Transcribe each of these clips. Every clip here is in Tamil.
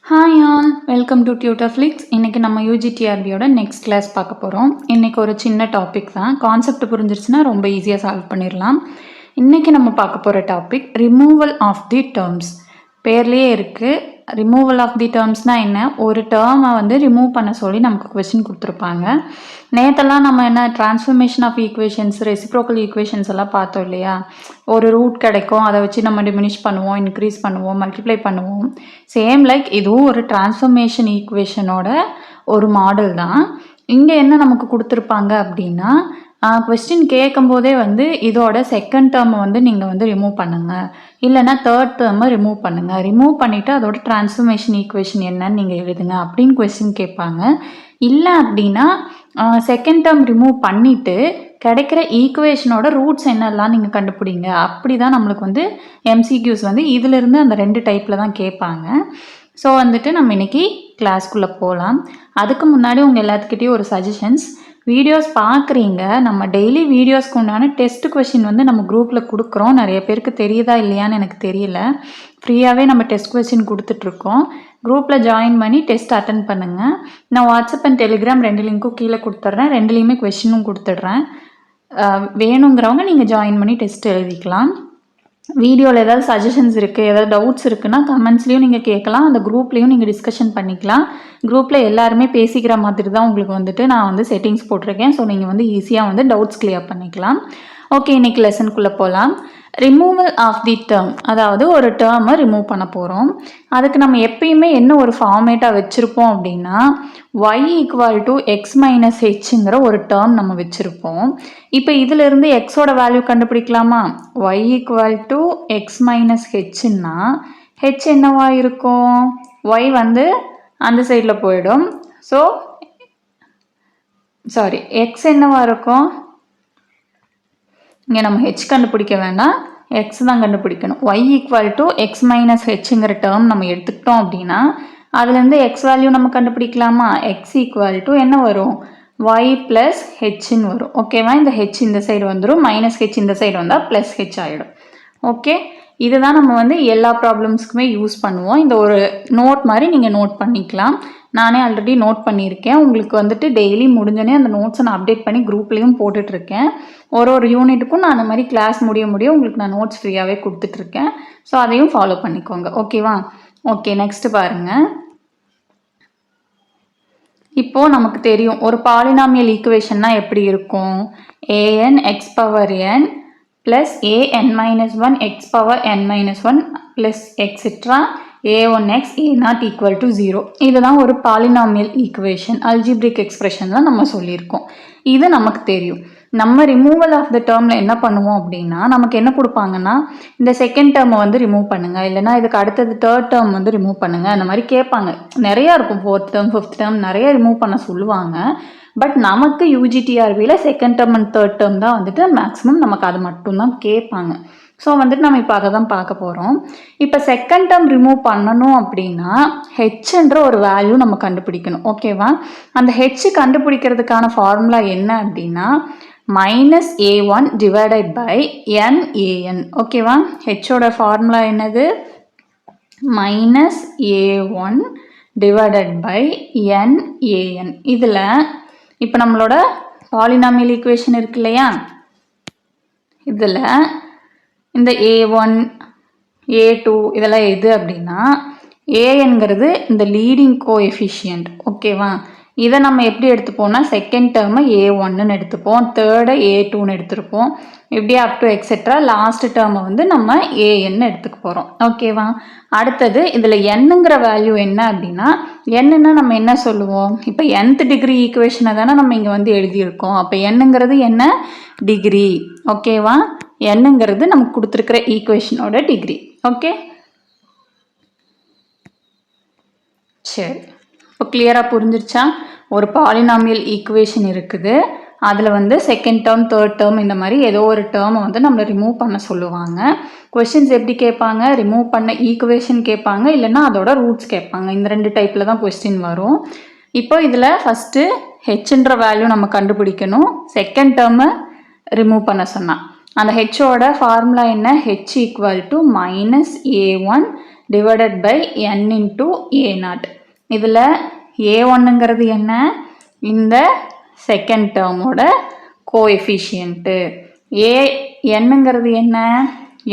Hi all, welcome to Tutorflix. இன்றைக்கி நம்ம யூஜிடிஆர்பியோட நெக்ஸ்ட் கிளாஸ் பார்க்க போகிறோம். இன்றைக்கி ஒரு சின்ன டாபிக் தான். கான்செப்ட் புரிஞ்சிருச்சுன்னா ரொம்ப ஈஸியாக சால்வ் பண்ணிடலாம். இன்றைக்கி நம்ம பார்க்க போகிற topic removal of the terms. பேர்லேயே இருக்குது. ரிமூவல் ஆஃப் தி டேர்ம்ஸ்னால் என்ன? ஒரு டேர்மை ரிமூவ் பண்ண சொல்லி நமக்கு கொஸ்டின் கொடுத்துருப்பாங்க. நேற்றெல்லாம் நம்ம என்ன transformation of equations, reciprocal equations எல்லாம் பார்த்தோம் இல்லையா? ஒரு ரூட் கிடைக்கும், அதை வச்சு நம்ம டிமினிஷ் பண்ணுவோம், இன்க்ரீஸ் பண்ணுவோம், மல்டிப்ளை பண்ணுவோம். சேம் லைக் இதுவும் ஒரு டிரான்ஸ்ஃபர்மேஷன் ஈக்குவேஷனோட ஒரு மாடல் தான். இங்கே என்ன நமக்கு கொடுத்துருப்பாங்க அப்படின்னா, கொஸ்டின் கேட்கும்போதே இதோட செகண்ட் டேர்மை நீங்கள் ரிமூவ் பண்ணுங்கள், இல்லைன்னா தேர்ட் டேர்மை ரிமூவ் பண்ணுங்கள். ரிமூவ் பண்ணிவிட்டு அதோட டிரான்ஸ்ஃபர்மேஷன் ஈக்குவேஷன் என்னன்னு நீங்கள் எழுதுங்க அப்படின்னு கொஸ்டின் கேட்பாங்க. இல்லை அப்படின்னா செகண்ட் டேர்ம் ரிமூவ் பண்ணிவிட்டு கிடைக்கிற ஈக்குவேஷனோட ரூட்ஸ் என்னெல்லாம் நீங்கள் கண்டுபிடிங்க. அப்படி தான் நம்மளுக்கு எம்சிக்யூஸ் இதிலிருந்து அந்த ரெண்டு டைப்பில் தான் கேட்பாங்க. ஸோ நம்ம இன்றைக்கி கிளாஸ்க்குள்ளே போகலாம். அதுக்கு முன்னாடி உங்கள் எல்லாத்துக்கிட்டேயும் ஒரு சஜஷன்ஸ். வீடியோஸ் பார்க்குறீங்க, நம்ம டெய்லி வீடியோஸ்க்கு உண்டான டெஸ்ட் கொஷின் நம்ம குரூப்பில் கொடுக்குறோம். நிறைய பேருக்கு தெரியுதா இல்லையான்னு எனக்கு தெரியல. ஃப்ரீயாகவே நம்ம டெஸ்ட் கொஷின் கொடுத்துட்ருக்கோம். குரூப்பில் ஜாயின் பண்ணி டெஸ்ட் அட்டன் பண்ணுங்கள். நான் வாட்ஸ்அப் அண்ட் டெலிகிராம் ரெண்டு லிங்க்கும் கீழே கொடுத்துட்றேன். ரெண்டுலேயுமே கொஷினும் கொடுத்துட்றேன். வேணுங்கிறவங்க நீங்கள் ஜாயின் பண்ணி டெஸ்ட் எழுதிக்கலாம். வீடியோவில் ஏதாவது சஜஷன்ஸ் இருக்குது, ஏதாவது டவுட்ஸ் இருக்குன்னா கமெண்ட்ஸ்லேயும் நீங்கள் கேட்கலாம். அந்த குரூப்லேயும் நீங்கள் டிஸ்கஷன் பண்ணிக்கலாம். குரூப்பில் எல்லாருமே பேசிக்கிற மாதிரி தான் உங்களுக்கு நான் செட்டிங்ஸ் போட்டிருக்கேன். ஸோ நீங்கள் ஈஸியாக டவுட்ஸ் கிளியர் பண்ணிக்கலாம். ஓகே, இன்றைக்கி லெசனுக்குள்ளே போகலாம். ரிமூவல் ஆஃப் தி டேர்ம், அதாவது ஒரு டேர்மை ரிமூவ் பண்ண போகிறோம். அதுக்கு நம்ம எப்பயுமே என்ன ஒரு ஃபார்மேட்டாக வச்சுருப்போம் அப்படின்னா, y = x - hங்கிற ஒரு டேர்ம் நம்ம வச்சுருப்போம். இப்போ இதிலிருந்து எக்ஸோட வேல்யூ கண்டுபிடிக்கலாமா? y = x - hன்னா h என்னவா இருக்கும்? y அந்த சைடில் போயிடும். ஸோ x என்னவா இருக்கும்? இங்கே நம்ம h கண்டுபிடிக்க வேண்டாம், x தான் கண்டுபிடிக்கணும். y = x - hங்கிற டேர்ம் நம்ம எடுத்துக்கிட்டோம் அப்படின்னா அதுலேருந்து x வேல்யூ நம்ம கண்டுபிடிக்கலாமா? x = என்ன வரும்? y + hன்னு வரும். ஓகேவா? இந்த h இந்த சைடு வந்துடும், -h இந்த சைடு வந்தால் +h ஆகிடும். ஓகே, இதுதான் நம்ம எல்லா ப்ராப்ளம்ஸ்க்குமே யூஸ் பண்ணுவோம். இந்த ஒரு நோட் மாதிரி நீங்கள் நோட் பண்ணிக்கலாம். நானே ஆல்ரெடி நோட் பண்ணியிருக்கேன். உங்களுக்கு டெய்லி முடிஞ்சோடனே அந்த நோட்ஸை நான் அப்டேட் பண்ணி குரூப்லேயும் போட்டுட்ருக்கேன். ஒரு யூனிட்டுக்கும் நான் அந்த மாதிரி கிளாஸ் முடிய உங்களுக்கு நான் நோட்ஸ் ஃப்ரீயாகவே கொடுத்துட்ருக்கேன். ஸோ அதையும் ஃபாலோ பண்ணிக்கோங்க. ஓகேவா? ஓகே, நெக்ஸ்ட்டு பாருங்கள். இப்போது நமக்கு தெரியும் ஒரு பாலினாமியல் ஈக்குவேஷன்னா எப்படி இருக்கும்? an x⁴n + an - 1 x⁴n - 1 + etc. a1x a0 = 0. இதுதான் ஒரு பாலினாமியல் ஈக்குவேஷன். அல்ஜிப்ரிக் எக்ஸ்பிரஷன் தான் நம்ம சொல்லியிருக்கோம். இது நமக்கு தெரியும். நம்ம ரிமூவல் ஆஃப் த டேர்மில் என்ன பண்ணுவோம் அப்படின்னா, நமக்கு என்ன கொடுப்பாங்கன்னா, இந்த செகண்ட் டேர்மை ரிமூவ் பண்ணுங்கள், இல்லைனா இதுக்கு அடுத்தது தேர்ட் டேர்ம் ரிமூவ் பண்ணுங்கள், அந்த மாதிரி கேட்பாங்க. நிறையா இருக்கும், ஃபோர்த் டேர்ம், ஃபிஃப்த் டேர்ம் நிறைய ரிமூவ் பண்ண சொல்லுவாங்க. பட் நமக்கு யூஜிடிஆர்பியில் second term and third term தான் மேக்ஸிமம் நமக்கு அது மட்டும்தான் கேட்பாங்க. ஸோ நம்ம இப்போ அதை தான் பார்க்க போகிறோம். இப்போ செகண்ட் டேர்ம் ரிமூவ் பண்ணணும் அப்படின்னா ஹெச்ன்ற ஒரு வேல்யூ நம்ம கண்டுபிடிக்கணும். ஓகேவா? அந்த ஹெச் கண்டுபிடிக்கிறதுக்கான ஃபார்முலா என்ன அப்படின்னா -a1 / nan. ஓகேவா? ஹெச்சோட ஃபார்முலா என்னது? -a1 / nan. இதில் இப்போ நம்மளோட பாலினாமியல் ஈக்குவேஷன் இருக்கு இல்லையா? இதில் இந்த a1 a2 இதெல்லாம் எது அப்படின்னா, ஏங்கிறது இந்த லீடிங் கோஎஃபிஷியன்ட். ஓகேவா? இதை நம்ம எப்படி எடுத்துப்போம்னா, செகண்ட் டேர்மை a1ன்னு எடுத்துப்போம், தேர்டை a2ன்னு எடுத்துருப்போம், இப்படியே அப் டு எக்ஸெட்ரா லாஸ்ட் டேர்மை நம்ம an எடுத்துக்க போகிறோம். ஓகேவா? அடுத்தது இதில் என்னங்கிற வேல்யூ என்ன அப்படின்னா, என்னன்னா நம்ம என்ன சொல்லுவோம்? இப்போ nth டிகிரி ஈக்குவேஷனை தானே நம்ம இங்கே எழுதியிருக்கோம். அப்போ என்னங்கிறது என்ன? டிகிரி. ஓகேவா? என்னங்கிறது நமக்கு கொடுத்துருக்கிற ஈக்குவேஷனோட டிகிரி. ஓகே, சரி, இப்போ கிளியராக புரிஞ்சிருச்சா? ஒரு பாலினாமியல் ஈக்குவேஷன் இருக்குது, அதில் செகண்ட் டேர்ம், தேர்ட் டேர்ம் இந்த மாதிரி ஏதோ ஒரு டேர்மை நம்மளை ரிமூவ் பண்ண சொல்லுவாங்க. கொஷின்ஸ் எப்படி கேட்பாங்க? ரிமூவ் பண்ண ஈக்குவேஷன் கேட்பாங்க, இல்லைன்னா அதோட ரூட்ஸ் கேட்பாங்க. இந்த ரெண்டு டைப்பில் தான் கொஸ்டின் வரும். இப்போ இதில் ஃபஸ்ட்டு ஹெச்ன்ற வேல்யூ நம்ம கண்டுபிடிக்கணும். செகண்ட் டேர்மை ரிமூவ் பண்ண சொன்னால் அந்த ஹெச்சோட ஃபார்முலா என்ன? h = -a1 divided by n into a naught. இதில் a1ங்கிறது என்ன? இந்த செகண்ட் டேர்மோட கோஎஃபிஷியன்ட்டு. ஏன்னுங்கிறது என்ன?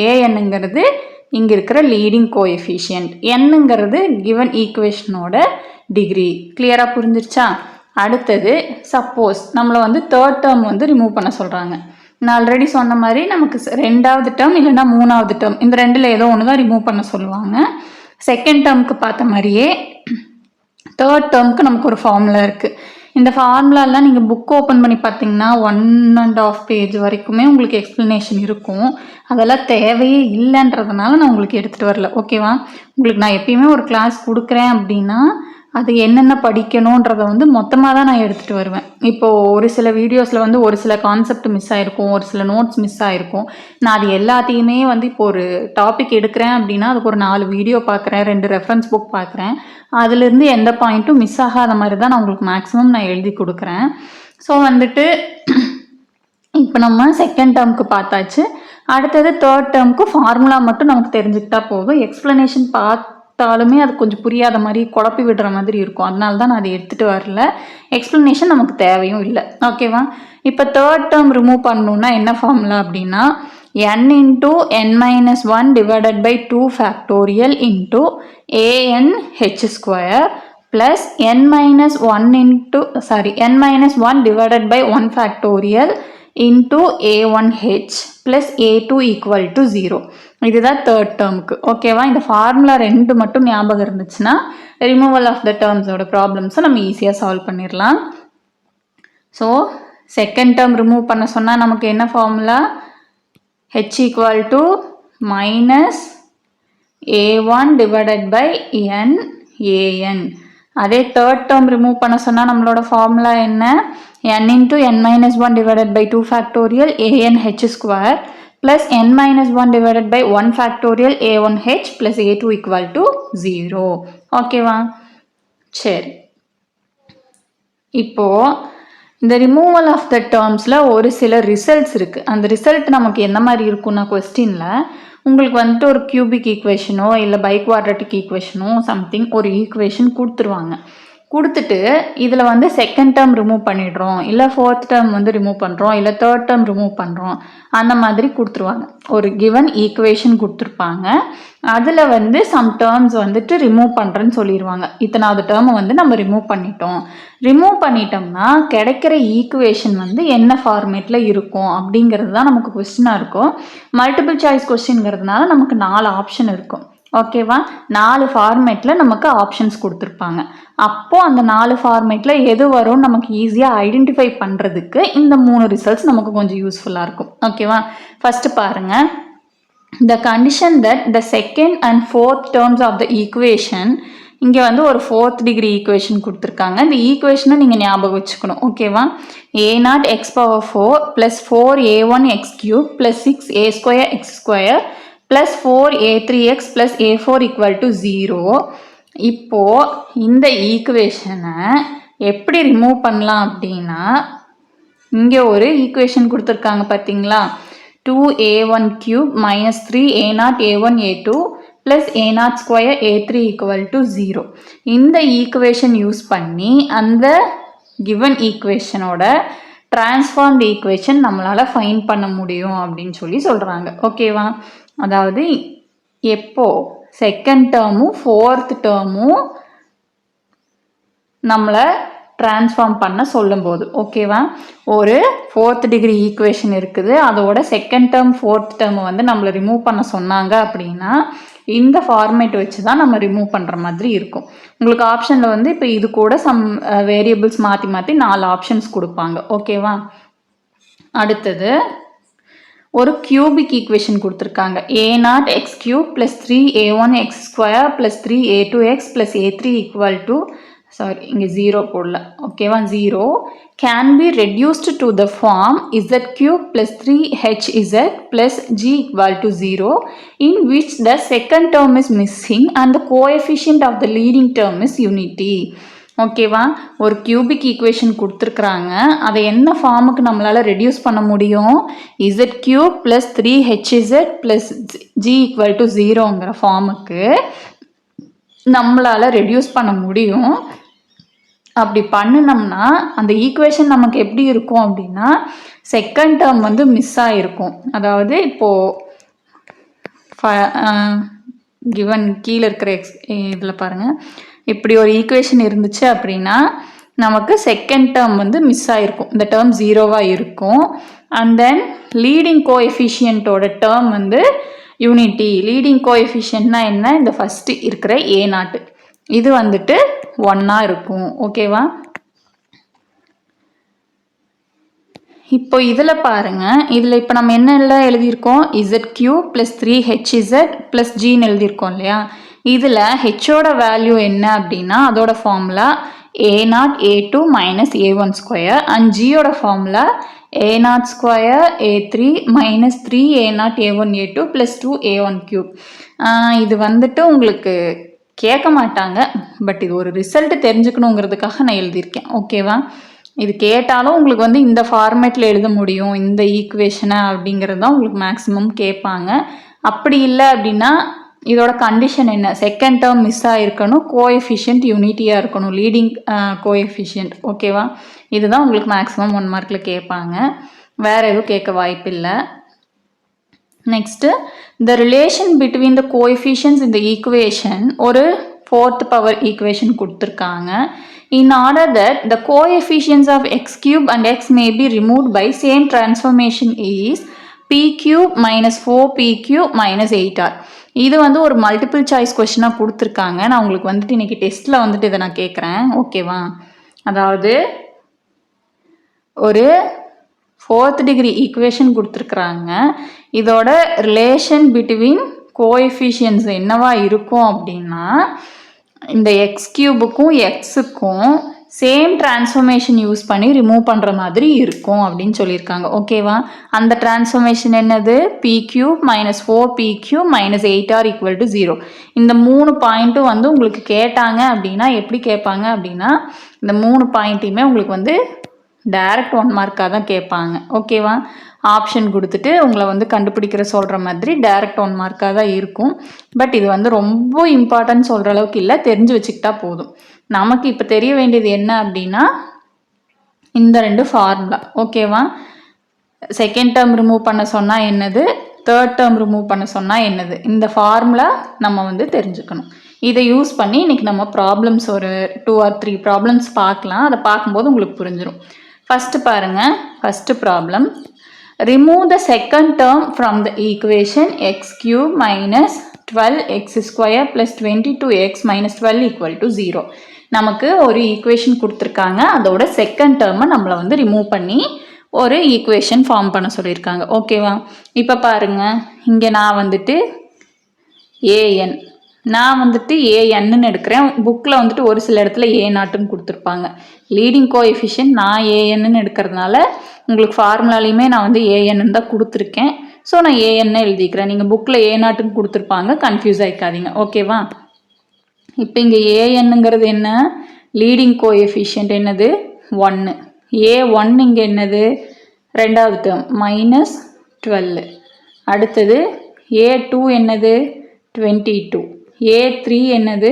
ஏஎன்னுங்கிறது இங்கே இருக்கிற லீடிங் கோஎஃபிஷியன்ட். என்னங்கிறது கிவன் ஈக்குவேஷனோட டிகிரி. கிளியராக புரிஞ்சிருச்சா? அடுத்தது சப்போஸ் நம்மளை வந்து தேர்ட் டேர்ம் வந்து ரிமூவ் பண்ண சொல்கிறாங்க. நான் ஆல்ரெடி சொன்ன மாதிரி நமக்கு ரெண்டாவது டேர்ம் இல்லைன்னா மூணாவது டேர்ம் இந்த ரெண்டில் ஏதோ ஒன்று தான் ரிமூவ் பண்ண சொல்லுவாங்க. செகண்ட் டேர்முக்கு பார்த்த மாதிரியே தேர்ட் டேர்முக்கு நமக்கு ஒரு ஃபார்முலா இருக்குது. இந்த ஃபார்முலாலாம் நீங்கள் புக் ஓப்பன் பண்ணி பார்த்தீங்கன்னா 1.5 பேஜ் வரைக்குமே உங்களுக்கு எக்ஸ்ப்ளனேஷன் இருக்கும். அதெல்லாம் தேவையே இல்லைன்றதுனால நான் உங்களுக்கு எடுத்துகிட்டு வரல. ஓகேவா? உங்களுக்கு நான் எப்பயுமே ஒரு கிளாஸ் கொடுக்குறேன் அப்படின்னா அது என்னென்ன படிக்கணுன்றதை வந்து மொத்தமாக தான் நான் எடுத்துகிட்டு வருவேன். இப்போது ஒரு சில வீடியோஸில் வந்து ஒரு சில கான்செப்ட் மிஸ் ஆகிருக்கும், ஒரு சில நோட்ஸ் மிஸ் ஆகிருக்கும். நான் அது எல்லாத்தையுமே வந்து இப்போ ஒரு டாபிக் எடுக்கிறேன் அப்படின்னா அதுக்கு ஒரு 4 வீடியோ பார்க்குறேன், 2 ரெஃபரன்ஸ் புக் பார்க்குறேன். அதுலேருந்து எந்த பாயிண்ட்டும் மிஸ் ஆகாத மாதிரி தான் நான் உங்களுக்கு மேக்ஸிமம் நான் எழுதி கொடுக்குறேன். ஸோ வந்துட்டு இப்போ நம்ம செகண்ட் டேர்முக்கு பார்த்தாச்சு. அடுத்தது தேர்ட் டேர்முக்கு ஃபார்முலா மட்டும் நமக்கு தெரிஞ்சுக்கிட்டா போதும். எக்ஸ்ப்ளனேஷன் பார்த்தாலுமே அது கொஞ்சம் புரியாத மாதிரி குழப்பி விடுற மாதிரி இருக்கும். அதனால தான் நான் அதை எடுத்துகிட்டு வரல. எக்ஸ்ப்ளனேஷன் நமக்கு தேவையும் இல்லை. ஓகேவா? இப்போ தேர்ட் டேர்ம் ரிமூவ் பண்ணணுன்னா என்ன ஃபார்முலா அப்படின்னா n into n minus 1 divided by 2 factorial into an h square plus n minus 1 divided by 1 factorial into a1h plus a2 equal to 0. இதுதான் தேர்ட் டேர்முக்கு. ஓகேவா? இந்த ஃபார்முலா 2 மட்டும் ஞாபகம் இருந்துச்சுன்னா ரிமூவல் ஆஃப் த டேர்ம்ஸோட ப்ராப்ளம்ஸை நம்ம ஈஸியாக சால்வ் பண்ணிடலாம். ஸோ செகண்ட் டேர்ம் ரிமூவ் பண்ண சொன்னால் நமக்கு என்ன formula? h equal to minus a1 divided by n an. அதே தேர்ட் டேர்ம் ரிமூவ் பண்ண சொன்னால் நம்மளோட ஃபார்முலா என்ன? n into n minus 1 divided by 2 factorial an h square plus n minus 1 divided by 1 factorial a1h plus a2 equal to 0. ஓகேவா? சரி, இப்போது இந்த ரிமூவல் ஆஃப் த டேர்ம்ஸில் ஒரு சில ரிசல்ட்ஸ் இருக்குது. அந்த ரிசல்ட் நமக்கு என்ன மாதிரி இருக்குன்னா கொஸ்டினில் உங்களுக்கு வந்துட்டு ஒரு கியூபிக் ஈக்குவேஷனோ இல்லை பைக்வாட்ரட்டிக் ஈக்குவேஷனோ சம்திங் ஒரு ஈக்குவேஷன் கொடுத்துருவாங்க. கொடுத்துட்டு இதில் வந்து செகண்ட் டேர்ம் ரிமூவ் பண்ணிடுறோம், இல்லை ஃபோர்த் டேர்ம் வந்து ரிமூவ் பண்ணுறோம், இல்லை தேர்ட் டேர்ம் ரிமூவ் பண்ணுறோம், அந்த மாதிரி கொடுத்துருவாங்க. ஒரு கிவன் ஈக்குவேஷன் கொடுத்துருப்பாங்க. அதில் வந்து சம் டேர்ம்ஸ் வந்துட்டு ரிமூவ் பண்ணுறேன்னு சொல்லிடுவாங்க. இத்தனாவது டேர்மை வந்து நம்ம ரிமூவ் பண்ணிட்டோம்னா கிடைக்கிற ஈக்குவேஷன் வந்து என்ன ஃபார்மேட்டில் இருக்கும் அப்படிங்கிறது தான் நமக்கு கொஸ்டினாக இருக்கும். மல்டிபிள் சாய்ஸ் கொஸ்டின்ங்கிறதுனால நமக்கு 4 ஆப்ஷன் இருக்கும். ஓகேவா? 4 ஃபார்மேட்டில் நமக்கு ஆப்ஷன்ஸ் கொடுத்துருப்பாங்க. அப்போது அந்த 4 ஃபார்மேட்டில் எது வரும்னு நமக்கு ஈஸியாக ஐடென்டிஃபை பண்ணுறதுக்கு இந்த 3 ரிசல்ட்ஸ் நமக்கு கொஞ்சம் யூஸ்ஃபுல்லாக இருக்கும். ஓகேவா? ஃபஸ்ட்டு பாருங்கள். The condition that the second and fourth terms of the equation, இங்கே வந்து ஒரு 4th degree equation கொடுத்துருக்காங்க. இந்த ஈக்குவேஷனை நீங்கள் ஞாபகம் வச்சுக்கணும். ஓகேவா? a0 x power 4 plus 4a1 x cube plus 6a square x square plus 4a3x plus a4 equal to 0. இப்போது இந்த ஈக்குவேஷனை எப்படி ரிமூவ் பண்ணலாம் அப்படின்னா இங்கே ஒரு ஈக்குவேஷன் கொடுத்துருக்காங்க பார்த்தீங்களா? 2a1 cube minus 3a0 a1 a2 plus a0 square a3 equal to 0. இந்த ஈக்குவேஷன் யூஸ் பண்ணி அந்த கிவன் ஈக்குவேஷனோட டிரான்ஸ்ஃபார்ம்டு ஈக்குவேஷன் நம்மளால் ஃபைண்ட் பண்ண முடியும் அப்படின்னு சொல்கிறாங்க. ஓகேவா? அதாவது எப்போ செகண்ட் டேர்மும் ஃபோர்த் டேர்மும் நம்மளை ட்ரான்ஸ்ஃபார்ம் பண்ண சொல்லும்போது. ஓகேவா? ஒரு 4th degree ஈக்குவேஷன் இருக்குது, அதோட செகண்ட் டேர்ம் ஃபோர்த் டேர்மை வந்து நம்மளை ரிமூவ் பண்ண சொன்னாங்க அப்படின்னா இந்த ஃபார்மேட் வச்சு தான் நம்ம ரிமூவ் பண்ணுற மாதிரி இருக்கும். உங்களுக்கு ஆப்ஷனில் வந்து இப்போ இது கூட சம் வேரியபிள்ஸ் மாற்றி 4 ஆப்ஷன்ஸ் கொடுப்பாங்க. ஓகேவா? அடுத்தது ஒரு கியூபிக் ஈக்குவேஷன் கொடுத்துருக்காங்க. a0 x cube plus 3a1 x square plus 3a2x plus a3 equal to இங்கே 0 போடல. ஓகேவா? 0 can be reduced to the form z cube plus 3hz plus g equal to 0 in which the second term is missing and the coefficient of the leading term is unity. ஓகேவா? ஒரு கியூபிக் ஈக்குவேஷன் கொடுத்துருக்குறாங்க. அதை என்ன ஃபார்முக்கு நம்மளால் ரெடியூஸ் பண்ண முடியும்? Z cube plus 3hz plus g equal to 0ங்கிற ஃபார்முக்கு நம்மளால் ரெடியூஸ் பண்ண முடியும். அப்படி பண்ணினோம்னா அந்த ஈக்குவேஷன் நமக்கு எப்படி இருக்கும் அப்படின்னா, செகண்ட் டேர்ம் வந்து மிஸ் ஆகிருக்கும். அதாவது இப்போது கிவன் கீழே இருக்கிற இதில் பாருங்கள், இப்படி ஒரு ஈக்குவேஷன் இருந்துச்சு அப்படின்னா நமக்கு செகண்ட் டேர்ம் வந்து மிஸ் ஆகிருக்கும். இந்த டேர்ம் 0வாக இருக்கும். அண்ட் தென் லீடிங் கோஎஃபிஷியன்ட்டோட டேர்ம் வந்து யூனிட்டி. லீடிங் கோஎஃபிஷியன்ட்னா என்ன? இந்த ஃபஸ்ட்டு இருக்கிற A0 இது வந்துட்டு 1ஆ இருக்கும். ஓகேவா? இப்போ இதில் பாருங்கள், இதில் இப்போ நம்ம என்ன எல்லாம் எழுதியிருக்கோம்? ZQ ப்ளஸ் 3hz ப்ளஸ் ஜின்னு எழுதியிருக்கோம் இல்லையா? இதில் ஹெச்சோட வேல்யூ என்ன அப்படின்னா அதோட formula A0 A2 minus A1 square and ஜியோட formula A0 square A3 minus 3 A0 A1 A2 plus 2 A1 cube. இது வந்துட்டு உங்களுக்கு கேட்க மாட்டாங்க, பட் இது ஒரு ரிசல்ட் தெரிஞ்சுக்கணுங்கிறதுக்காக நான் எழுதியிருக்கேன். ஓகேவா? இது கேட்டாலும் உங்களுக்கு வந்து இந்த ஃபார்மேட்டில் எழுத முடியும் இந்த ஈக்குவேஷனை அப்படிங்கிறது தான் உங்களுக்கு மேக்ஸிமம் கேட்பாங்க. அப்படி இல்லை அப்படின்னா இதோட கண்டிஷன் என்ன? செகண்ட் டேர்ம் மிஸ் ஆகிருக்கணும், கோஎஃபிஷியன்ட் யூனிட்டியாக இருக்கணும், லீடிங் கோஎஃபிஷியன்ட். ஓகேவா? இதுதான் உங்களுக்கு மேக்ஸிமம் 1 மார்க்கில் கேட்பாங்க. வேறு எதுவும் கேட்க வாய்ப்பு இல்லை. Next, the relation between the coefficients இந்த ஈக்குவேஷன் ஒரு 4th பவர் ஈக்குவேஷன் கொடுத்துருக்காங்க. In order that the coefficients of x cube and x may be removed by same transformation is p cube minus 4p cube minus 8r. இது வந்து ஒரு மல்டிபிள் சாய்ஸ் கொஸ்டினாக கொடுத்துருக்காங்க. நான் உங்களுக்கு வந்துட்டு இன்றைக்கி டெஸ்ட்டில் வந்துட்டு இதை நான் கேட்குறேன். ஓகேவா? அதாவது ஒரு 4th டிகிரி ஈக்குவேஷன் கொடுத்துருக்குறாங்க. இதோட ரிலேஷன் பிட்வீன் கோஎஃபிஷியன்ட்ஸ் என்னவா இருக்கும் அப்படின்னா, இந்த எக்ஸ் கியூபுக்கும் எக்ஸுக்கும் சேம் டிரான்ஸ்ஃபர்மேஷன் யூஸ் பண்ணி ரிமூவ் பண்ணுற மாதிரி இருக்கும் அப்படின்னு சொல்லியிருக்காங்க. ஓகேவா? அந்த டிரான்ஸ்ஃபர்மேஷன் என்னது? P cube minus 4p cube minus 8r equal to 0. இந்த 3 பாயிண்ட்டும் வந்து உங்களுக்கு கேட்டாங்க அப்படின்னா எப்படி கேட்பாங்க அப்படின்னா, இந்த 3 பாயிண்ட்டையுமே உங்களுக்கு வந்து டைரக்ட் 1 மார்க்காக தான் கேட்பாங்க. ஓகேவா? ஆப்ஷன் கொடுத்துட்டு உங்களை வந்து கண்டுபிடிக்கிற சொல்கிற மாதிரி டைரக்ட் 1 மார்க்காக தான் இருக்கும். பட் இது வந்து ரொம்ப இம்பார்ட்டன்ட் சொல்கிற அளவுக்கு இல்லை, தெரிஞ்சு வச்சுக்கிட்டா போதும். நமக்கு இப்போ தெரிய வேண்டியது என்ன அப்படின்னா இந்த 2 ஃபார்முலா. ஓகேவா? செகண்ட் டேர்ம் ரிமூவ் பண்ண சொன்னால் என்னது, தேர்ட் டேர்ம் ரிமூவ் பண்ண சொன்னால் என்னது, இந்த ஃபார்முலா நம்ம வந்து தெரிஞ்சுக்கணும். இதை யூஸ் பண்ணி இன்றைக்கி நம்ம ப்ராப்ளம்ஸ் ஒரு 2 or 3 ப்ராப்ளம்ஸ் பார்க்கலாம். அதை பார்க்கும்போது உங்களுக்கு புரிஞ்சிடும். ஃபஸ்ட்டு பாருங்கள், first problem. Remove the second term from the equation x cube minus 12x square plus 22x minus 12 equal to 0. நமக்கு ஒரு ஈக்குவேஷன் கொடுத்துருக்காங்க. அதோட செகண்ட் டேர்மை நம்மளை வந்து ரிமூவ் பண்ணி ஒரு ஈக்குவேஷன் ஃபார்ம் பண்ண சொல்லியிருக்காங்க. ஓகேவா? இப்போ பாருங்கள், இங்கே நான் வந்துட்டு ஏஎன் நான் வந்துட்டு ஏஎன்னு எடுக்கிறேன். புக்கில் வந்துட்டு ஒரு சில இடத்துல A0ன்னு கொடுத்துருப்பாங்க. லீடிங் கோஎஃபிஷியன்ட் நான் ஏஎன்னு எடுக்கிறதுனால உங்களுக்கு ஃபார்முலாலையுமே நான் வந்து ஏஎன்னு தான் கொடுத்துருக்கேன். ஸோ நான் ஏஎன்னு எழுதிக்கிறேன். நீங்கள் புக்கில் A0ன்னு கொடுத்துருப்பாங்க, கன்ஃபியூஸ் ஆகிக்காதீங்க. ஓகேவா? இப்போ இங்கே ஏஎன்னுங்கிறது என்ன? லீடிங் கோஎஃபிஷியன்ட் என்னது? 1. A1 இங்கே என்னது? ரெண்டாவது டேர்ம் மைனஸ் 12. அடுத்தது A2 என்னது? 22. A3 என்னது?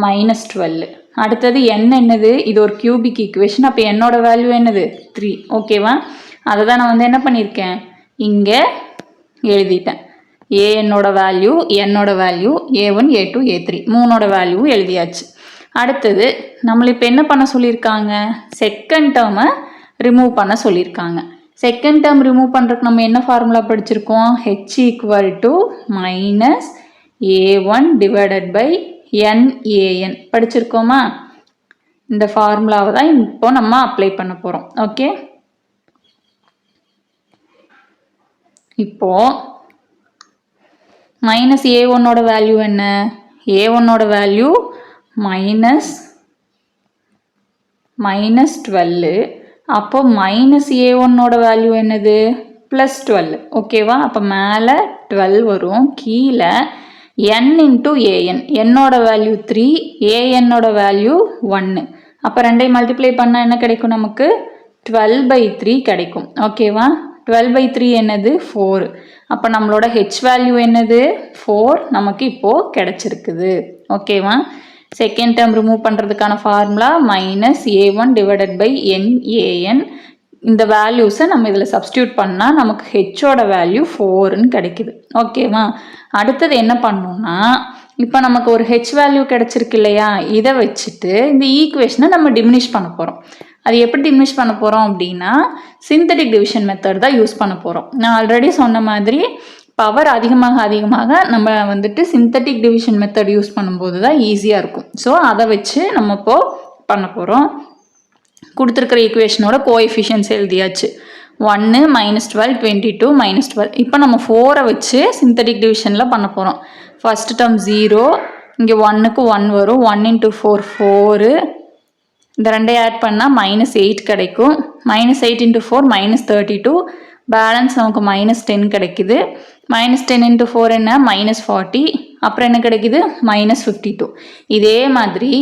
மைனஸ் 12. அடுத்தது n என்னது? இது ஒரு கியூபிக் ஈக்குவேஷன். அப்போ என்னோட வேல்யூ என்னது? 3. ஓகேவா? அதை தான் நான் வந்து என்ன பண்ணியிருக்கேன், இங்கே எழுதிட்டேன். ஏஎன்னோட வேல்யூ, என்னோட வேல்யூ, A1 A2 A3 மூணோட வேல்யூ எழுதியாச்சு. அடுத்தது நம்மளை இப்போ என்ன பண்ண சொல்லியிருக்காங்க? செகண்ட் டேர்மை ரிமூவ் பண்ண சொல்லியிருக்காங்க. செகண்ட் டேர்ம் ரிமூவ் பண்ணுறதுக்கு நம்ம என்ன ஃபார்முலா படிச்சிருக்கோம்? h equal to minus A1 divided by NaN படிச்சிருக்கோமா? இந்த ஃபார்முலாவை தான் இப்போ நம்ம அப்ளை பண்ண போகிறோம். ஓகே, இப்போ மைனஸ் A1ஓட வேல்யூ என்ன? A1ஓட வேல்யூ மைனஸ் 12. அப்போ மைனஸ் A1ஓட வேல்யூ என்னது? ப்ளஸ் 12. ஓகேவா? அப்போ மேலே 12 வரும், கீழே n இன்ட்டு AN. என்னோட வேல்யூ 3, ANஓட வேல்யூ 1. அப்போ 2 மல்டிப்ளை பண்ணால் என்ன கிடைக்கும் நமக்கு 12/3 கிடைக்கும். ஓகேவா? 12/3 என்னது 4. அப்போ நம்மளோட ஹெச் வேல்யூ என்னது 4 நமக்கு இப்போது கிடச்சிருக்குது. ஓகேவா? செகண்ட் டேர்ம் ரிமூவ் பண்ணுறதுக்கான ஃபார்முலா -A1/NaN. இந்த வேல்யூஸை நம்ம இதில் சப்ஸ்டியூட் பண்ணால் நமக்கு ஹெச்சோட வேல்யூ 4ன்னு கிடைக்குது. ஓகேவா? அடுத்தது என்ன பண்ணோம்னா இப்போ நமக்கு ஒரு ஹெச் வேல்யூ கிடச்சிருக்கு இல்லையா, இதை வச்சுட்டு இந்த ஈக்குவேஷனை நம்ம டிமினிஷ் பண்ண போகிறோம். அது எப்படி டிமினிஷ் பண்ண போகிறோம் அப்படின்னா சிந்தட்டிக் டிவிஷன் மெத்தட் தான் யூஸ் பண்ண போகிறோம். நான் ஆல்ரெடி சொன்ன மாதிரி பவர் அதிகமாக நம்ம வந்துட்டு சிந்தட்டிக் டிவிஷன் மெத்தட் யூஸ் பண்ணும்போது தான் ஈஸியாக இருக்கும். ஸோ அதை வச்சு நம்ம இப்போது பண்ண போகிறோம். கொடுத்துருக்கிற ஈக்குவேஷனோட கோஎஃபிஷியன்ஸ் எழுதியாச்சு. 1 -12 22 -12. இப்போ நம்ம 4 வச்சு சிந்தட்டிக் டிவிஷனில் பண்ண போகிறோம். ஃபர்ஸ்ட் டேர்ம் 0, இங்கே 1க்கு 1 வரும். 1 × 4 4. இந்த ரெண்டையும் ஆட் பண்ணால் -8 கிடைக்கும். -8 × 4 -32. பேலன்ஸ் நமக்கு -10 கிடைக்குது. -10 × 4 என்ன -40. அப்புறம் என்ன கிடைக்குது -52. இதே மாதிரி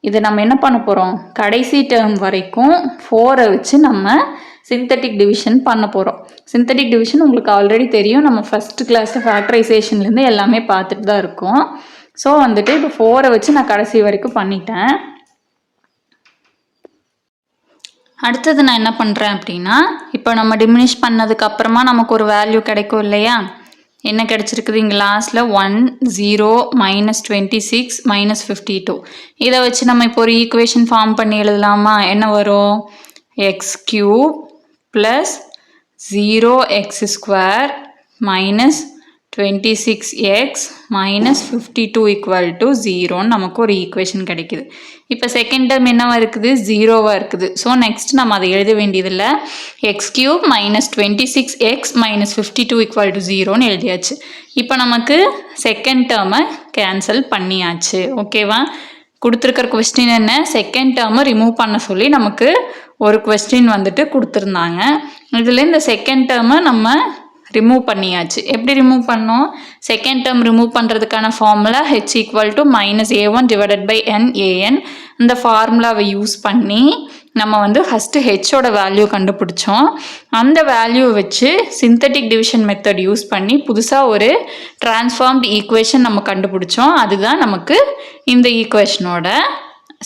இதை நம்ம என்ன பண்ண போகிறோம், கடைசி டேர்ம் வரைக்கும் 4 வச்சு நம்ம சிந்தட்டிக் டிவிஷன் பண்ண போகிறோம். சிந்தட்டிக் டிவிஷன் உங்களுக்கு ஆல்ரெடி தெரியும். நம்ம ஃபஸ்ட் கிளாஸில் ஃபேக்டரைசேஷன்லேருந்து எல்லாமே பார்த்துட்டு தான் இருக்கோம். ஸோ வந்துட்டு இப்போ 4 வச்சு நான் கடைசி வரைக்கும் பண்ணிட்டேன். அடுத்தது நான் என்ன பண்ணுறேன் அப்படின்னா இப்போ நம்ம டிமினிஷ் பண்ணதுக்கு அப்புறமா நமக்கு ஒரு வேல்யூ கிடைக்கும் இல்லையா, என்ன கிடைச்சிருக்குது இங்கே லாஸ்ட்டில் 1 0 -26 -52. இதை வச்சு நம்ம இப்போ ஒரு ஈக்குவேஷன் ஃபார்ம் பண்ணி எழுதலாமா? என்ன வரும், x³ + 0x² -26x -52 = 0ன்னு நமக்கு ஒரு ஈக்குவேஷன் கிடைக்குது. இப்போ செகண்ட் டேர்ம் என்னவா இருக்குது, 0வா இருக்குது. ஸோ நெக்ஸ்ட் நம்ம அதை எழுத வேண்டியதில்லை. x³ -26x -52 = 0ன்னு எழுதியாச்சு. இப்போ நமக்கு செகண்ட் டேர்மை கேன்சல் பண்ணியாச்சு. ஓகேவா? கொடுத்துருக்கிற கொஸ்டின் என்ன, செகண்ட் டேர்மை ரிமூவ் பண்ண சொல்லி நமக்கு ஒரு கொஸ்டின் வந்துட்டு கொடுத்துருந்தாங்க. இதில் இந்த செகண்ட் டேர்மை நம்ம ரிமூவ் பண்ணியாச்சு. எப்படி ரிமூவ் பண்ணோம், செகண்ட் டேர்ம் ரிமூவ் பண்ணுறதுக்கான ஃபார்முலா h = -A1/NaN. இந்த ஃபார்முலாவை யூஸ் பண்ணி நம்ம வந்து ஃபஸ்ட்டு ஹெச்சோட வேல்யூ கண்டுபிடிச்சோம். அந்த வேல்யூவை வச்சு சிந்தட்டிக் டிவிஷன் மெத்தட் யூஸ் பண்ணி புதுசாக ஒரு டிரான்ஸ்ஃபார்ம்டு ஈக்குவேஷன் நம்ம கண்டுபிடிச்சோம். அதுதான் நமக்கு இந்த ஈக்குவேஷனோட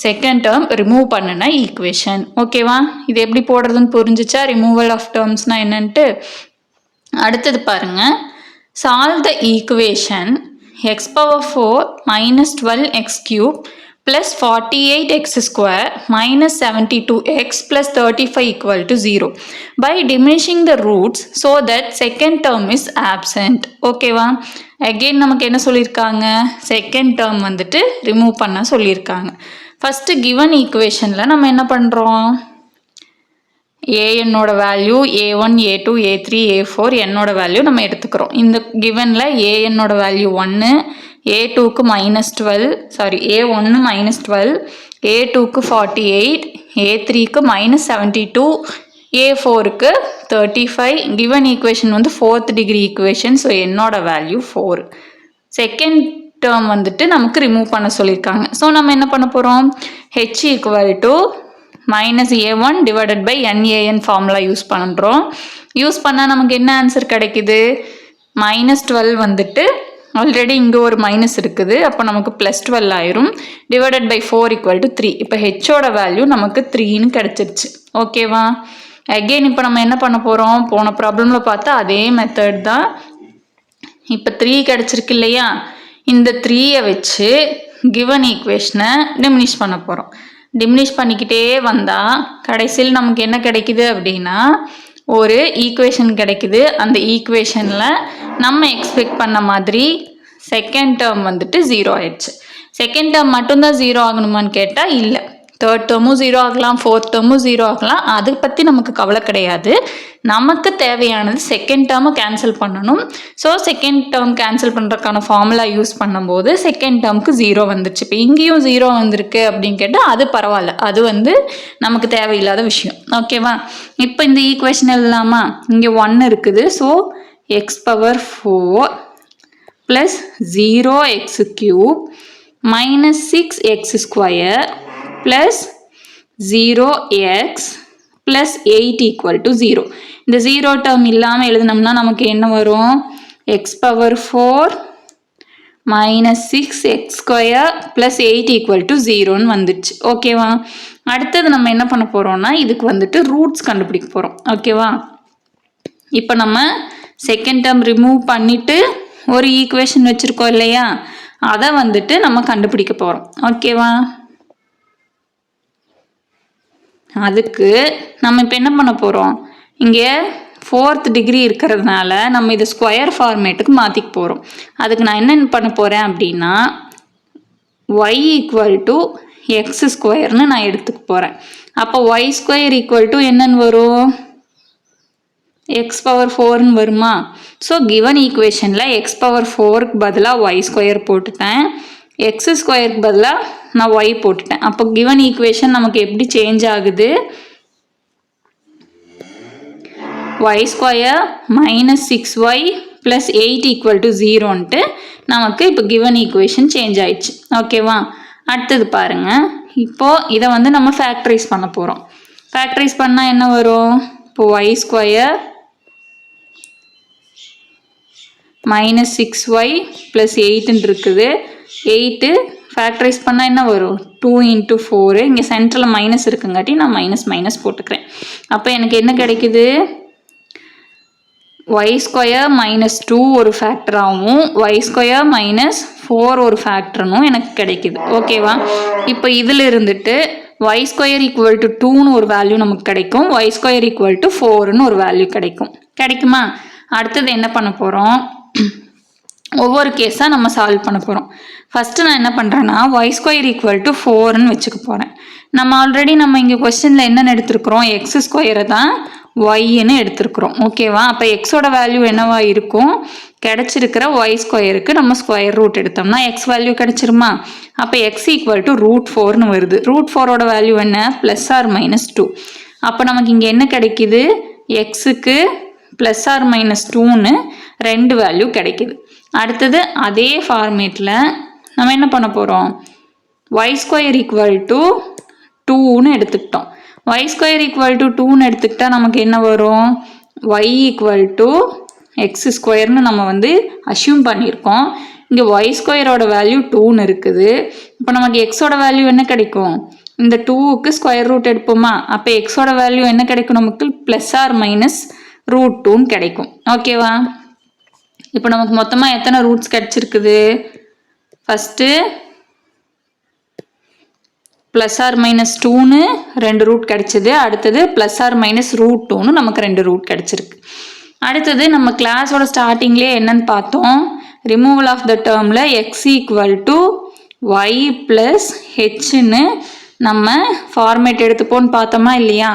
செகண்ட் டேர்ம் ரிமூவ் பண்ணின ஈக்குவேஷன். ஓகேவா? இது எப்படி போடுறதுன்னு புரிஞ்சிச்சா, ரிமூவல் ஆஃப் டேர்ம்ஸ்னால் என்னன்ட்டு. அடுத்தது பாருங்க, solve the equation x⁴ -12x³ + 48x² -72x + 35 = 0 by diminishing the roots so that second term is absent. ஓகேவா? அகெயின் நமக்கு என்ன சொல்லியிருக்காங்க, செகண்ட் டேர்ம் வந்துட்டு ரிமூவ் பண்ண சொல்லியிருக்காங்க. ஃபஸ்ட்டு கிவன் ஈக்குவேஷனில் நம்ம என்ன பண்ணுறோம், ஏஎன்னோட value A1 A2 A3 A4 என்னோட வேல்யூ நம்ம எடுத்துக்கிறோம். இந்த கிவனில் ஏஎன்னோட வேல்யூ 1, A2க்கு -12, A1 -12, A2க்கு 48, A3க்கு -72, A4க்கு 35. கிவன் ஈக்குவேஷன் வந்து 4th டிகிரி ஈக்குவேஷன். ஸோ என்னோட வேல்யூ 4. செகண்ட் டேர்ம் வந்துட்டு நமக்கு ரிமூவ் பண்ண சொல்லியிருக்காங்க. ஸோ நம்ம என்ன பண்ண போகிறோம், h = -A1/NaN ஃபார்முலா யூஸ் பண்ணுறோம். யூஸ் பண்ணால் நமக்கு என்ன ஆன்சர் கிடைக்குது, -12 வந்துட்டு ஆல்ரெடி இங்கே ஒரு மைனஸ் இருக்குது, அப்போ நமக்கு +12 ஆயிரும். /4 = 3. இப்போ ஹெச்சோட வேல்யூ நமக்கு 3ன்னு கிடச்சிருச்சு. ஓகேவா? அகெயின் இப்போ நம்ம என்ன பண்ண போகிறோம், போன ப்ராப்ளமில் பார்த்தா அதே மெத்தட் தான். இப்போ 3 கிடச்சிருக்கு இல்லையா, இந்த 3யை வச்சு கிவன் ஈக்குவேஷனை டிமினிஷ் பண்ண போகிறோம். டிமினிஷ் பண்ணிக்கிட்டே வந்தால் கடைசியில் நமக்கு என்ன கிடைக்குது அப்படின்னா ஒரு ஈக்குவேஷன் கிடைக்குது. அந்த ஈக்குவேஷனில் நம்ம எக்ஸ்பெக்ட் பண்ண மாதிரி செகண்ட் டேர்ம் வந்துட்டு 0 ஆயிடுச்சு. செகண்ட் டேர்ம் மட்டும்தான் 0 ஆகணுமான்னு கேட்டால் இல்லை, தேர்ட் டேர்மும் 0 ஆகலாம், ஃபோர்த் டேர்மும் 0 ஆகலாம். அதை பற்றி நமக்கு கவலை கிடையாது. நமக்கு தேவையானது செகண்ட் டேர்மை கேன்சல் பண்ணணும். ஸோ செகண்ட் டேர்ம் கேன்சல் பண்ணுறதுக்கான ஃபார்முலா யூஸ் பண்ணும்போது செகண்ட் டேர்முக்கு 0 வந்துருச்சு. இப்போ இங்கேயும் 0 வந்திருக்கு அப்படின்னு கேட்டால் அது பரவாயில்ல, அது வந்து நமக்கு தேவையில்லாத விஷயம். ஓகேவா? இப்போ இந்த ஈக்குவேஷன் எழுதலாமா, இங்கே 1 இருக்குது. So x⁴ + 0x³ -6x² + 0x plus 8 equal to 0. இந்த 0 term இல்லாமல் எழுதுனோம்னா நமக்கு என்ன வரும்? x power 4 minus 6x square plus 8 equal to 0ன்னு வந்துடுச்சு. ஓகேவா? அடுத்தது நம்ம என்ன பண்ண போகிறோம்னா இதுக்கு வந்துட்டு ரூட்ஸ் கண்டுபிடிக்க போகிறோம். ஓகேவா? இப்போ நம்ம செகண்ட் டேர்ம் ரிமூவ் பண்ணிவிட்டு ஒரு ஈக்குவேஷன் வச்சுருக்கோம் இல்லையா, அதை வந்துட்டு நம்ம கண்டுபிடிக்க போகிறோம். ஓகேவா? அதுக்கு நம்ம இப்போ என்ன பண்ண போகிறோம், இங்கே 4th டிகிரி இருக்கிறதுனால நம்ம இதை ஸ்கொயர் ஃபார்மேட்டுக்கு மாற்றிக்க போகிறோம். அதுக்கு நான் என்ன பண்ண போகிறேன் அப்படின்னா y ஈக்குவல் டு எக்ஸ் ஸ்கொயர்னு நான் எடுத்துக்க போகிறேன். அப்போ ஒய் ஸ்கொயர் ஈக்குவல் டு என்னன்னு வரும்? எக்ஸ் பவர் 4ன்னு வருமா? ஸோ கிவன் ஈக்குவேஷனில் எக்ஸ் பவர் 4க்கு பதிலாக ஒய் ஸ்கொயர் போட்டுட்டேன், எக்ஸ் ஸ்கொயருக்கு பதிலாக நான் ஒய் போட்டுட்டேன். அப்போ கிவன் ஈக்குவேஷன் நமக்கு எப்படி சேஞ்ச் ஆகுது? y square minus 6y plus 8 equal to 0ன்ட்டு நமக்கு இப்போ கிவன் ஈக்குவேஷன் சேஞ்ச் ஆயிடுச்சு. ஓகேவா? அடுத்தது பாருங்கள், இப்போது இதை வந்து நம்ம ஃபேக்டரைஸ் பண்ண போகிறோம். ஃபேக்டரைஸ் பண்ணால் என்ன வரும்? இப்போ y square minus 6y plus 8ன்னு இருக்குது. 8 ஃபேக்டரைஸ் பண்ணால் என்ன வரும்? 2 × 4. இங்கே சென்டரில் மைனஸ் இருக்குங்காட்டி நான் மைனஸ் போட்டுக்கிறேன். அப்போ எனக்கு என்ன கிடைக்குது? y ஸ்கொயர் மைனஸ் 2 ஒரு ஃபேக்டராகவும் y ஸ்கொயர் மைனஸ் 4 ஒரு ஃபேக்டர்னும் எனக்கு கிடைக்குது. ஓகேவா? இப்போ இதில் இருந்துட்டு y ஸ்கொயர் ஈக்குவல் டு 2ன்னு ஒரு வேல்யூ நமக்கு கிடைக்கும், y ஸ்கொயர் ஈக்குவல் டு 4ன்னு ஒரு வேல்யூ கிடைக்குமா? அடுத்தது என்ன பண்ண போகிறோம், ஒவ்வொரு கேஸாக நம்ம சால்வ் பண்ண போகிறோம். ஃபஸ்ட்டு நான் என்ன பண்ணுறேன்னா y ஸ்கொயர் ஈக்குவல் டு 4ன்னு வச்சுக்க போகிறேன். நம்ம ஆல்ரெடி நம்ம இங்கே கொஸ்டினில் என்னென்னு எடுத்துருக்குறோம்? எக்ஸ் ஸ்கொயரை தான் ஒய்ன்னு எடுத்துருக்குறோம். ஓகேவா? அப்போ எக்ஸோட வேல்யூ என்னவா இருக்கும்? கிடச்சிருக்கிற ஒய் ஸ்கொயருக்கு நம்ம ஸ்கொயர் ரூட் எடுத்தோம்னா எக்ஸ் வேல்யூ கிடச்சிருமா? அப்போ எக்ஸ் ஈக்குவல் டு √4ன்னு வருது. √4ஓட வேல்யூ என்ன? Plus or minus 2. அப்போ நமக்கு இங்கே என்ன கிடைக்குது? எக்ஸுக்கு ப்ளஸ் ஆர் மைனஸ் 2ன்னு 2 வேல்யூ கிடைக்குது. அடுத்தது அதே ஃபார்மேட்டில் நம்ம என்ன பண்ண போகிறோம்? y ஸ்கொயர் ஈக்குவல் டு 2ன்னு எடுத்துக்கிட்டோம். y ஸ்கொயர் ஈக்குவல் டு 2ன்னு எடுத்துக்கிட்டால் நமக்கு என்ன வரும்? y ஈக்குவல் டு எக்ஸ் ஸ்கொயர்னு நம்ம வந்து அஷ்யூம் பண்ணியிருக்கோம். இங்கே y ஸ்கொயரோட வேல்யூ 2ன்னு இருக்குது. இப்போ நமக்கு எக்ஸோட வேல்யூ என்ன கிடைக்கும்? இந்த 2க்கு ஸ்கொயர் ரூட் எடுப்போமா? அப்போ எக்ஸோட வேல்யூ என்ன கிடைக்கும் நமக்கு? ப்ளஸ் ஆர் மைனஸ் √2ன்னு கிடைக்கும். ஓகேவா? இப்போ நமக்கு மொத்தமாக எத்தனை ரூட்ஸ் கிடச்சிருக்குது? ஃபஸ்ட்டு ப்ளஸ் ஆர் மைனஸ் 2ன்னு 2 ரூட் கிடச்சிது. அடுத்தது ப்ளஸ் ஆர் மைனஸ் √2ன்னு நமக்கு 2 ரூட் கிடச்சிருக்கு. அடுத்தது நம்ம கிளாஸோட ஸ்டார்டிங்லேயே என்னன்னு பார்த்தோம்? ரிமூவல் ஆஃப் த டேர்மில் X equal to Y plus ஹெச்ன்னு நம்ம ஃபார்மேட் எடுத்துப்போன்னு பார்த்தோமா இல்லையா?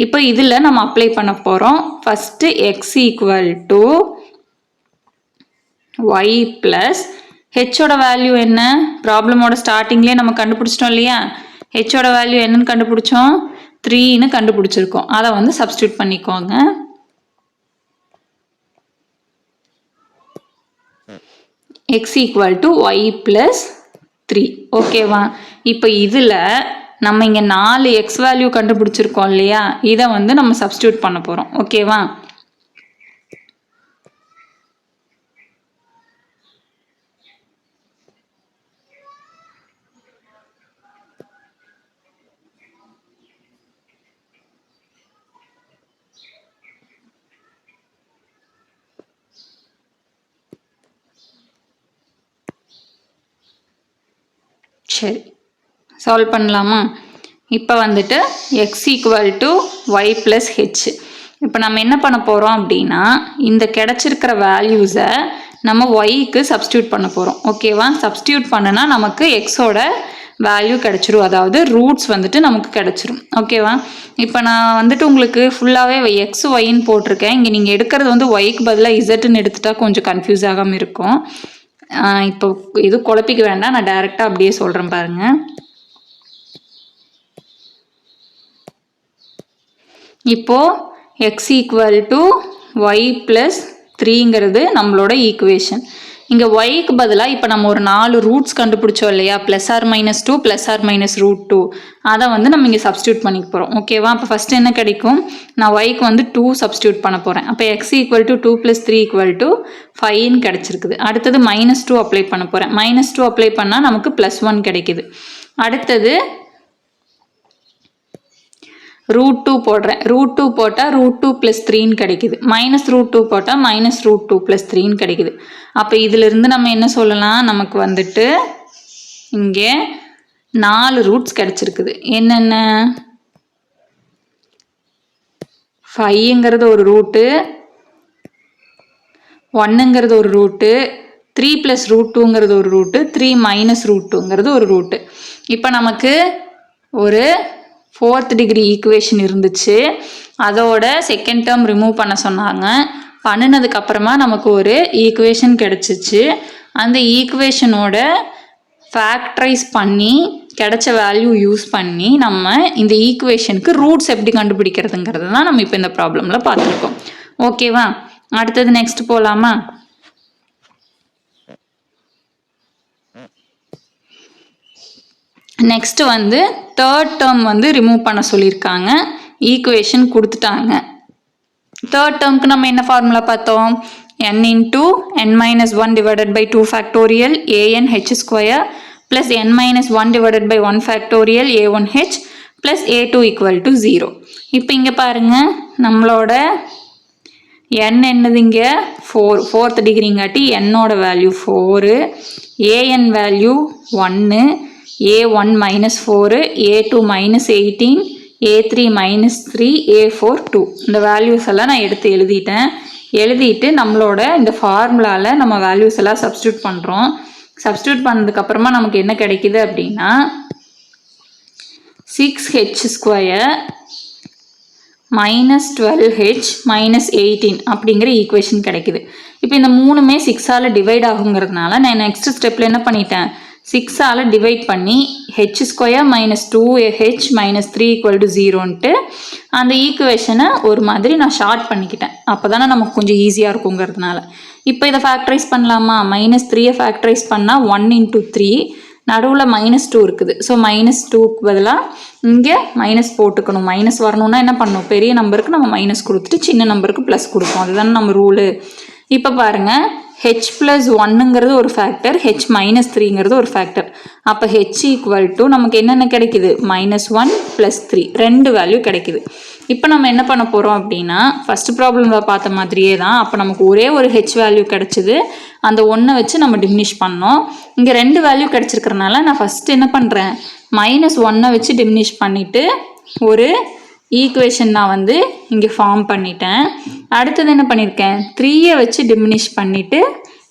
இப்போ இதில் நம்ம அப்ளை பண்ண போகிறோம். First X equal to Y plus ஹெச்சோட வேல்யூ என்ன? ப்ராப்ளமோட ஸ்டார்டிங்லேயே நம்ம கண்டுபிடிச்சிட்டோம் இல்லையா? ஹெச்சோட வேல்யூ என்னன்னு கண்டுபிடிச்சோம்? 3ன்னு கண்டுபிடிச்சிருக்கோம். அதை வந்து சப்ஸ்டியூட் பண்ணிக்கோங்க. X equal to Y plus 3. ஓகேவா? இப்போ இதில் நம்ம இங்கே 4 எக்ஸ் வேல்யூ கண்டுபிடிச்சிருக்கோம் இல்லையா? இதை வந்து நம்ம சப்ஸ்டியூட் பண்ண போகிறோம். ஓகேவா? சரி, சால்வ் பண்ணலாமா? இப்போ வந்துட்டு x equal to Y plus h. இப்போ நம்ம என்ன பண்ண போகிறோம் அப்படின்னா இந்த கிடச்சிருக்கிற வேல்யூஸை நம்ம ஒய்க்கு சப்ஸ்டியூட் பண்ண போகிறோம். ஓகேவா? சப்ஸ்டியூட் பண்ணுனா நமக்கு எக்ஸோட வேல்யூ கிடச்சிரும், அதாவது ரூட்ஸ் வந்துட்டு நமக்கு கிடச்சிரும். ஓகேவா? இப்போ நான் வந்துட்டு உங்களுக்கு ஃபுல்லாகவே எக்ஸ் ஒய்ன்னு போட்டிருக்கேன். இங்கே நீங்கள் எடுக்கிறது வந்து ஒய்க்கு பதிலாக இசட்டுன்னு எடுத்துட்டா கொஞ்சம் கன்ஃபியூஸ் ஆகாமல் இருக்கும். இப்போ இது குழப்பிக்க வேண்டாம், நான் டைரெக்டாக அப்படியே சொல்கிறேன் பாருங்கள். இப்போது X equal to Y plus 3ங்கிறது நம்மளோட ஈக்குவேஷன். இங்கே ஒய்க்கு பதிலாக இப்போ நம்ம ஒரு 4 ரூட்ஸ் கண்டுபிடிச்சோம் இல்லையா, +r-2 +r-√2, அதை வந்து நம்ம இங்கே சப்ஸ்டியூட் பண்ணிக்க போகிறோம். ஓகேவா? அப்போ ஃபஸ்ட்டு என்ன கிடைக்கும், நான் ஒய்க்கு வந்து 2 சப்ஸ்டியூட் பண்ண போகிறேன். அப்போ x = 2 + 3 = 5ன்னு கிடச்சிருக்குது. அடுத்தது -2 அப்ளை பண்ண போகிறேன். -2 அப்ளை பண்ணால் நமக்கு +1 கிடைக்குது. அடுத்தது √2 போடுறேன். √2 போட்டால் √2 + 3ன்னு கிடைக்குது. -√2 போட்டால் -√2 + 3ன்னு கிடைக்குது. அப்போ இதிலிருந்து நம்ம என்ன சொல்லலாம், நமக்கு வந்துட்டு இங்கே 4 ரூட்ஸ் கிடைச்சிருக்குது. என்னென்ன, 5ங்கிறது ஒரு ரூட்டு, 1ங்கிறது ஒரு ரூட்டு, 3 + √2ங்கிறது ஒரு ரூட்டு, 3 - √2ங்கிறது ஒரு ரூட்டு. இப்போ நமக்கு ஒரு 4th டிகிரி ஈக்குவேஷன் இருந்துச்சு. அதோட செகண்ட் டேர்ம் ரிமூவ் பண்ண சொன்னாங்க. பண்ணினதுக்கப்புறமா நமக்கு ஒரு ஈக்குவேஷன் கிடச்சிச்சு. அந்த ஈக்குவேஷனோட ஃபேக்டரைஸ் பண்ணி கிடைச்ச வேல்யூ யூஸ் பண்ணி நம்ம இந்த ஈக்குவேஷனுக்கு ரூட்ஸ் எப்படி கண்டுபிடிக்கிறதுங்கிறது தான் நம்ம இப்போ இந்த ப்ராப்ளமில் பார்த்துருக்கோம். ஓகேவா? அடுத்தது நெக்ஸ்ட் போகலாமா? நெக்ஸ்ட் வந்து தேர்ட் டேர்ம் வந்து ரிமூவ் பண்ண சொல்லியிருக்காங்க. ஈக்குவேஷன் கொடுத்துட்டாங்க. தேர்ட் டேர்முக்கு நம்ம என்ன ஃபார்முலா பார்த்தோம், n × n-1 / 2 factorial anh² plus n-1 / 1 factorial a1h plus a2 = 0. இப்போ இங்கே பாருங்க, நம்மளோட n என்னது, இங்கே 4th டிகிரிங்காட்டி என்னோட value 4, an value 1, a1 - 4, a2 - 18, a3 - 3, a4 2. இந்த வேல்யூஸ் எல்லாம் நான் எடுத்து எழுதிட்டு நம்மளோட இந்த ஃபார்முலாவில் நம்ம வேல்யூஸ் எல்லாம் சப்ஸ்டியூட் பண்ணுறோம். சப்ஸ்டியூட் பண்ணதுக்கப்புறமா நமக்கு என்ன கிடைக்குது அப்படின்னா 6h² - 12h - 18 அப்படிங்கிற ஈக்குவேஷன் கிடைக்குது. இப்போ இந்த மூணுமே 6ஆல் டிவைட் ஆகுங்கிறதுனால நான் நெக்ஸ்ட் ஸ்டெப்பில் என்ன பண்ணிட்டேன், 6ஆல் டிவைட் பண்ணி h² - 2h - 3 = 0ன்ட்டு அந்த ஈக்குவேஷனை ஒரு மாதிரி நான் ஷார்ட் பண்ணிக்கிட்டேன். அப்போ தானே நமக்கு கொஞ்சம் ஈஸியாக இருக்குங்கிறதுனால. இப்போ இதை ஃபேக்டரைஸ் பண்ணலாமா, -3 ஃபேக்டரைஸ் பண்ணால் 1 × 3, நடுவில் -2 இருக்குது. ஸோ -2க்கு பதிலாக இங்கே மைனஸ் போட்டுக்கணும். மைனஸ் வரணும்னா என்ன பண்ணணும், பெரிய நம்பருக்கு நம்ம மைனஸ் கொடுத்துட்டு சின்ன நம்பருக்கு ப்ளஸ் கொடுப்போம். அதுதானே நம்ம ரூலு. இப்போ பாருங்கள், h + 1ங்கிறது ஒரு ஃபேக்டர், h - 3ங்கிறது ஒரு ஃபேக்டர். அப்போ h = நமக்கு என்னென்ன கிடைக்குது, -1 + 3, 2 வேல்யூ கிடைக்குது. இப்போ நம்ம என்ன பண்ண போகிறோம் அப்படின்னா, ஃபஸ்ட் ப்ராப்ளமில் பார்த்த மாதிரியே தான். அப்போ நமக்கு ஒரே ஒரு h வேல்யூ கிடச்சிது, அந்த 1 வச்சு நம்ம டிமினிஷ் பண்ணோம். இங்கே 2 வேல்யூ கிடச்சிருக்கிறனால நான் ஃபஸ்ட்டு என்ன பண்ணுறேன், -1 வச்சு டிமினிஷ் பண்ணிவிட்டு ஒரு ஈக்குவேஷன் நான் வந்து இங்கே ஃபார்ம் பண்ணிட்டேன். அடுத்தது என்ன பண்ணியிருக்கேன், 3 வச்சு டிமினிஷ் பண்ணிவிட்டு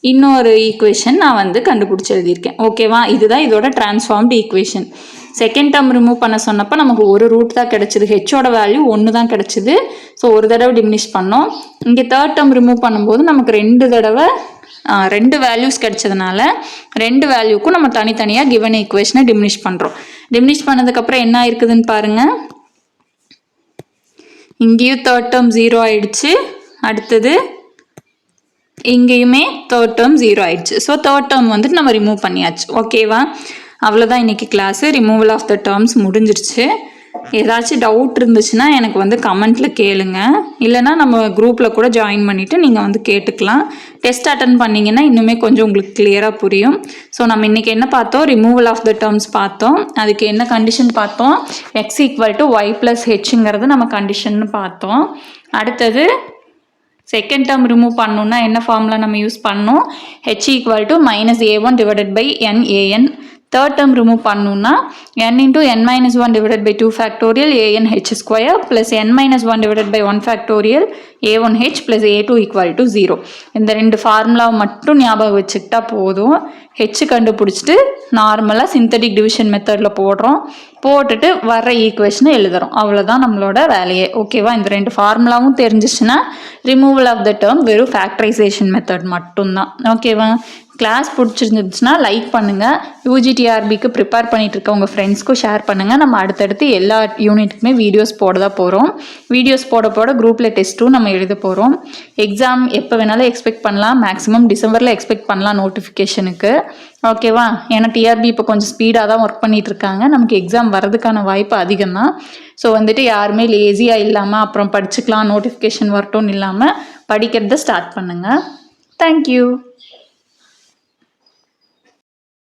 இன்னொரு ஈக்குவேஷன் நான் வந்து கண்டுபிடிச்சி எழுதியிருக்கேன். ஓகேவா? இதுதான் இதோட transformed equation. Second term remove பண்ண சொன்னப்போ நமக்கு ஒரு ரூட் தான் கிடச்சிது, ஹெச்சோட வேல்யூ 1 தான் கிடச்சிது. ஸோ ஒரு தடவை டிமினிஷ் பண்ணோம். இங்கே தேர்ட் டேர்ம் ரிமூவ் பண்ணும்போது நமக்கு 2 தடவை 2 வேல்யூஸ் கிடச்சதுனால 2 வேல்யூக்கும் நம்ம தனித்தனியாக கிவன் ஈக்குவேஷனை டிமினிஷ் பண்ணுறோம். டிமினிஷ் பண்ணதுக்கப்புறம் என்ன இருக்குதுன்னு பாருங்கள், இங்கேயும் தேர்ட் டேர்ம் 0 ஆயிடுச்சு. அடுத்தது இங்கேயுமே தேர்ட் டேர்ம் 0 ஆயிடுச்சு. ஸோ தேர்ட் டேர்ம் வந்துட்டு நம்ம ரிமூவ் பண்ணியாச்சு. ஓகேவா? அவ்வளோதான் இன்றைக்கி class. Removal of the terms முடிஞ்சிருச்சு. ஏதாச்சும் டவுட் இருந்துச்சுன்னா எனக்கு வந்து கமெண்ட்டில் கேளுங்க, இல்லைனா நம்ம குரூப்பில் கூட ஜாயின் பண்ணிவிட்டு நீங்கள் வந்து கேட்டுக்கலாம். டெஸ்ட் அட்டன் பண்ணிங்கன்னா இன்னுமே கொஞ்சம் உங்களுக்கு கிளியராக புரியும். ஸோ நம்ம இன்றைக்கி என்ன பார்த்தோம், ரிமூவல் ஆஃப் த டேர்ம்ஸ் பார்த்தோம். அதுக்கு என்ன கண்டிஷன் பார்த்தோம், x = y + hங்கிறது நம்ம கண்டிஷன்னு பார்த்தோம். அடுத்தது செகண்ட் டேர்ம் ரிமூவ் பண்ணணுன்னா என்ன ஃபார்முலா நம்ம யூஸ் பண்ணோம், h = -a1 / n an. Third term remove பண்ணணுன்னா n × n-1 / 2 factorial anh² plus n-1 / 1 factorial a1h plus a2 = 0. இந்த 2 ஃபார்முலாவை மட்டும் ஞாபகம் வச்சுக்கிட்டா போதும். ஹெச் கண்டுபிடிச்சிட்டு நார்மலாக சிந்தட்டிக் டிவிஷன் மெத்தடில் போட்டுட்டு வர்ற ஈக்குவேஷனை எழுதுகிறோம். அவ்வளோதான் நம்மளோட வேலையே. ஓகேவா? இந்த 2 ஃபார்முலாவும் தெரிஞ்சிச்சுன்னா ரிமூவல் ஆஃப் த டேர்ம் வெறும் ஃபேக்டரைசேஷன் மெத்தட் மட்டும்தான். ஓகேவா? கிளாஸ் பிடிச்சிருந்துச்சுன்னா லைக் பண்ணுங்கள். யூஜிடிஆர்பிக்கு ப்ரிப்பேர் பண்ணிகிட்டு இருக்க உங்கள் ஃப்ரெண்ட்ஸ்க்கும் ஷேர் பண்ணுங்கள். நம்ம அடுத்தடுத்து எல்லா யூனிட்டுக்குமே வீடியோஸ் போட தான் போகிறோம். வீடியோஸ் போட போட குரூப்பில் டெஸ்ட்டும் நம்ம எழுத போகிறோம். எக்ஸாம் எப்போ வேணாலும் எக்ஸ்பெக்ட் பண்ணலாம். மேக்ஸிமம் டிசம்பரில் எக்ஸ்பெக்ட் பண்ணலாம் நோட்டிஃபிகேஷனுக்கு. ஓகேவா? ஏன்னா டிஆர்பி இப்போ கொஞ்சம் ஸ்பீடாக தான் ஒர்க் பண்ணிகிட்டு இருக்காங்க. நமக்கு எக்ஸாம் வரதுக்கான வாய்ப்பு அதிகம் தான். ஸோ வந்துட்டு யாருமே லேசியாக இல்லாமல் அப்புறம் படிச்சுக்கலாம் நோட்டிஃபிகேஷன் வரட்டும்னு இல்லாமல் படிக்கிறத ஸ்டார்ட் பண்ணுங்கள். தேங்க்யூ.